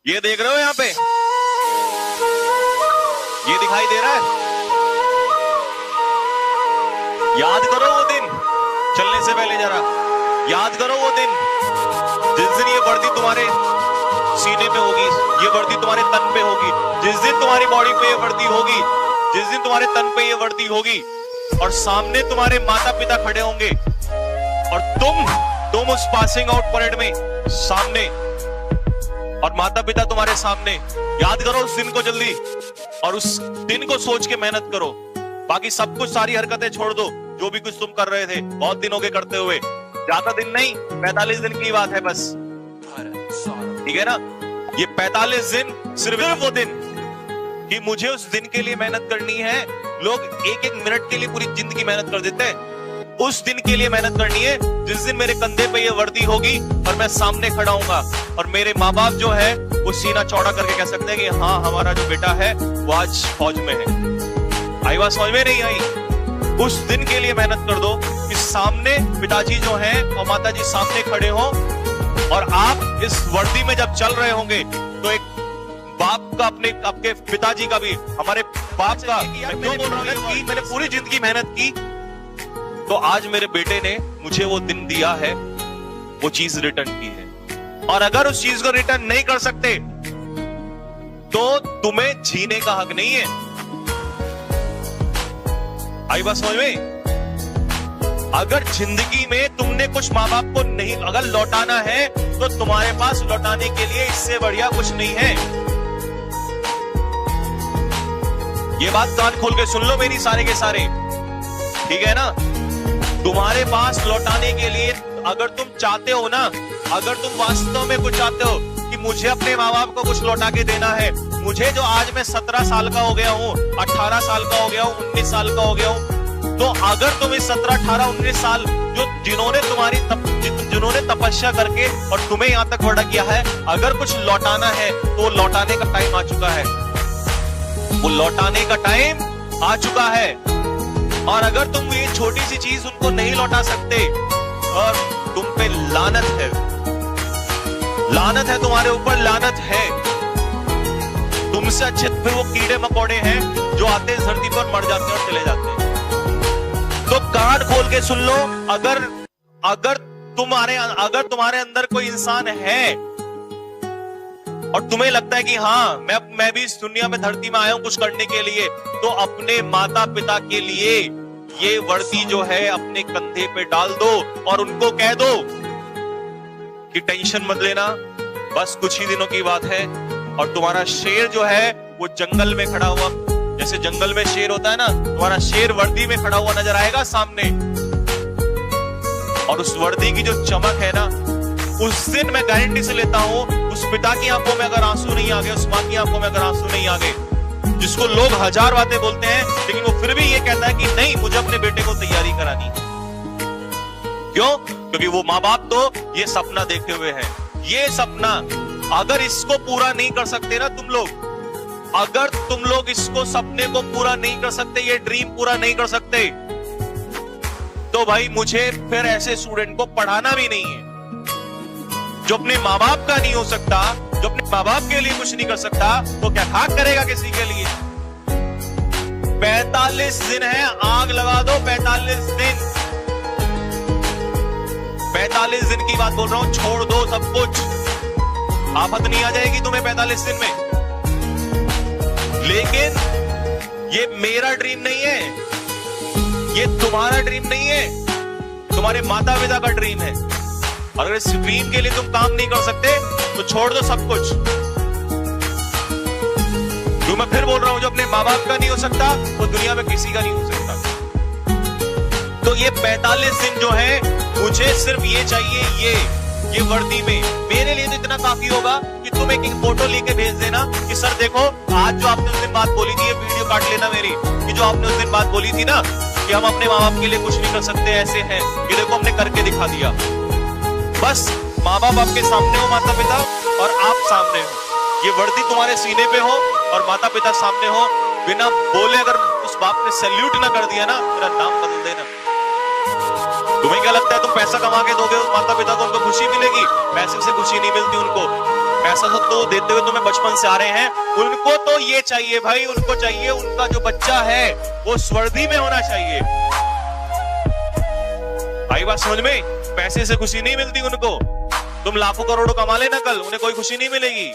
ये देख रहे हो यहाँ पे, ये दिखाई दे रहा है? याद करो वो दिन, चलने से पहले जरा याद करो वो दिन जिस दिन ये वर्दी तुम्हारे सीने पे होगी, ये वर्दी तुम्हारे तन पे होगी, जिस दिन तुम्हारी बॉडी पे ये वर्दी होगी, जिस दिन तुम्हारे तन पे ये वर्दी होगी और सामने तुम्हारे माता पिता खड़े होंगे और तुम उस पासिंग आउट परेड में सामने और माता पिता तुम्हारे सामने। याद करो उस दिन को जल्दी, और उस दिन को सोच के मेहनत करो। बाकी सब कुछ, सारी हरकतें छोड़ दो, जो भी कुछ तुम कर रहे थे बहुत दिन हो गए करते हुए। ज्यादा दिन नहीं, 45 दिन की बात है बस, ठीक है ना? ये 45 दिन सिर्फ वो दिन कि मुझे उस दिन के लिए मेहनत करनी है। लोग एक एक मिनट के लिए पूरी जिंदगी मेहनत कर देते हैं। उस दिन के लिए मेहनत करनी है जिस दिन मेरे कंधे पे ये वर्दी होगी और मैं सामने खड़ा हूंगा और मेरे माँ बाप जो है वो सीना चौड़ा करके कह सकते हैं कि हाँ, हमारा जो बेटा है वो आज फौज में है। आई बात समझ में नहीं आई? उस दिन के लिए मेहनत कर दो कि सामने पिताजी जो हैं और माताजी सामने खड़े हों और आप इस वर्दी में जब चल रहे होंगे तो एक बाप का, अपने आपके पिताजी का भी, हमारे बाप का, मैं क्यों बोल रहा हूं कि मैंने पूरी जिंदगी मेहनत की तो आज मेरे बेटे ने मुझे वो दिन दिया है, वो चीज रिटर्न की है। और अगर उस चीज को रिटर्न नहीं कर सकते तो तुम्हें जीने का हक नहीं है। आई बात समझ में? अगर जिंदगी में तुमने कुछ माँ बाप को नहीं अगर लौटाना है तो तुम्हारे पास लौटाने के लिए इससे बढ़िया कुछ नहीं है। ये बात कान खोल के सुन लो मेरी, सारे के सारे, ठीक है ना? तुम्हारे पास लौटाने के लिए अगर तुम चाहते हो ना, अगर तुम वास्तव में कुछ चाहते हो कि मुझे अपने माँ बाप को कुछ लौटा के देना है, मुझे जो आज मैं 17 साल का हो गया हूँ, 18 साल का हो गया हूँ, 19 साल का हो गया हूँ, तो अगर तुम इस 17, 18, 19 साल जिन्होंने तपस्या करके और तुम्हें यहाँ तक बड़ा किया है, अगर कुछ लौटाना है तो लौटाने का टाइम आ चुका है। वो लौटाने का टाइम आ चुका है। और अगर तुम ये छोटी सी चीज उनको नहीं लौटा सकते और तुम पे लानत है, लानत है तुम्हारे ऊपर, लानत है। तुमसे अच्छे फिर वो कीड़े मकोड़े हैं जो आते हैं धरती पर, मर जाते हैं और चले जाते हैं। तो कान खोल के सुन लो, अगर तुम्हारे अंदर कोई इंसान है और तुम्हें लगता है कि हाँ, मैं भी इस दुनिया में, धरती में आया हूं कुछ करने के लिए, तो अपने माता पिता के लिए ये वर्दी जो है अपने कंधे पे डाल दो और उनको कह दो कि टेंशन मत लेना, बस कुछ ही दिनों की बात है और तुम्हारा शेर जो है वो जंगल में खड़ा हुआ, जैसे जंगल में शेर होता है ना, तुम्हारा शेर वर्दी में खड़ा हुआ नजर आएगा सामने। और उस वर्दी की जो चमक है ना, उस दिन मैं गारंटी से लेता हूं, उस पिता की आंखों में अगर आंसू नहीं आ गए, उस मां की आंखों में अगर आंसू नहीं आ गए, जिसको लोग हजार बातें बोलते हैं लेकिन वो फिर भी ये कहता है कि नहीं, मुझे अपने बेटे को तैयारी करानी। क्यों? क्योंकि वो माँ बाप तो ये सपना देखे हुए हैं। ये सपना अगर इसको पूरा नहीं कर सकते ना तुम लोग, अगर तुम लोग इसको, सपने को पूरा नहीं कर सकते, ये ड्रीम पूरा नहीं कर सकते, तो भाई मुझे फिर ऐसे स्टूडेंट को पढ़ाना भी नहीं है। जो अपने माँ बाप का नहीं हो सकता, जो अपने माँ बाप के लिए कुछ नहीं कर सकता, तो क्या खाक करेगा किसी के लिए? 45 दिन है, आग लगा दो 45 दिन। 45 दिन की बात बोल रहा हूं, छोड़ दो सब कुछ, आफत नहीं आ जाएगी तुम्हें 45 दिन में। लेकिन ये मेरा ड्रीम नहीं है, ये तुम्हारा ड्रीम नहीं है, तुम्हारे माता पिता का ड्रीम है। और अगर इस ड्रीम के लिए तुम काम नहीं कर सकते तो छोड़ दो सब कुछ। जो मैं फिर बोल रहा हूं, जो अपने माँ बाप का नहीं हो सकता वो दुनिया में किसी का नहीं हो सकता। तो ये 45 दिन जो है, मुझे सिर्फ ये चाहिए, ये वर्दी में मेरे लिए तो इतना काफी होगा कि तुम एक फोटो लेके भेज देना कि सर देखो, आज जो आपने उस दिन बात बोली थी, ये वीडियो काट लेना मेरी, कि जो आपने उस दिन बात बोली थी ना कि हम अपने माँ बाप के लिए कुछ नहीं कर सकते, ऐसे हैं, ये देखो हमने करके दिखा दिया। बस माँ बाप आपके सामने हो, माता पिता, और आप सामने हो, ये वर्दी तुम्हारे सीने पे हो और माता पिता सामने हो, बिना बोले अगर उस बाप ने सैल्यूट ना कर दिया ना, मेरा नाम बदल देना। तुम्हें क्या लगता है तुम पैसा कमा के दोगे माता पिता को, उनको खुशी मिलेगी? पैसे से खुशी नहीं मिलती उनको। पैसा तो देते हुए तुम्हें बचपन से आ रहे हैं, उनको तो ये चाहिए भाई, उनको चाहिए उनका जो बच्चा है वो स्वर्दी में होना चाहिए। आई बात समझ में? पैसे से खुशी नहीं मिलती उनको। तुम लाखों करोड़ों कमा लेना, कल उन्हें कोई खुशी नहीं मिलेगी।